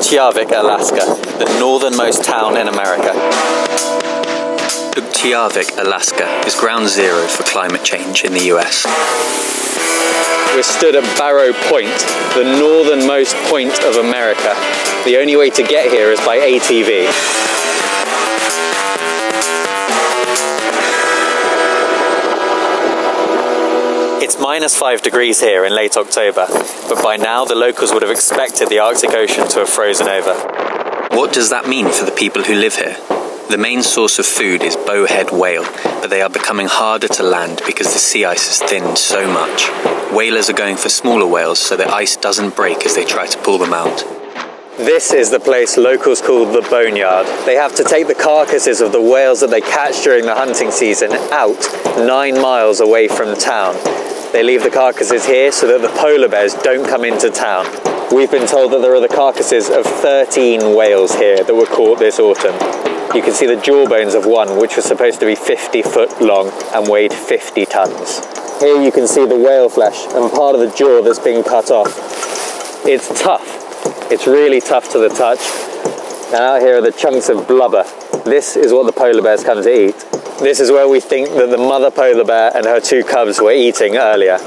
Utqiagvik, Alaska, the northernmost town in America. Utqiagvik, Alaska is ground zero for climate change in the US. We're stood at Barrow Point, the northernmost point of America. The only way to get here is by ATV. It's -5 degrees here in late October, but by now the locals would have expected the Arctic Ocean to have frozen over. What does that mean for the people who live here? The main source of food is bowhead whale, but they are becoming harder to land because the sea ice has thinned so much. Whalers are going for smaller whales so the ice doesn't break as they try to pull them out. This is the place locals call the boneyard. They have to take the carcasses of the whales that they catch during the hunting season out 9 miles away from town. They leave the carcasses here so that the polar bears don't come into town. We've been told that there are the carcasses of 13 whales here that were caught this autumn. You can see the jawbones of one, which was supposed to be 50 foot long and weighed 50 tons. Here you can see the whale flesh and part of the jaw that's been cut off. It's tough. It's really tough to the touch. And out here are the chunks of blubber. This is what the polar bears come to eat. This is where we think that the mother polar bear and her 2 cubs were eating earlier.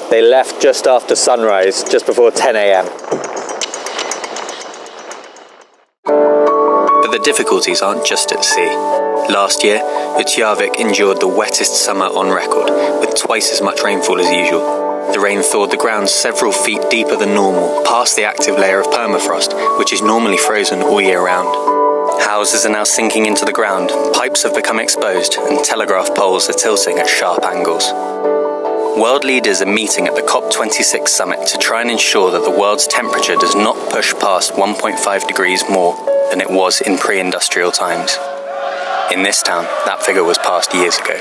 They left just after sunrise, just before 10 a.m. But the difficulties aren't just at sea. Last year, Utqiagvik endured the wettest summer on record, with twice as much rainfall as usual. The rain thawed the ground several feet deeper than normal, past the active layer of permafrost, which is normally frozen all year round. Houses are now sinking into the ground, pipes have become exposed, and telegraph poles are tilting at sharp angles. World leaders are meeting at the COP26 summit to try and ensure that the world's temperature does not push past 1.5 degrees more than it was in pre-industrial times. In this town, that figure was passed years ago.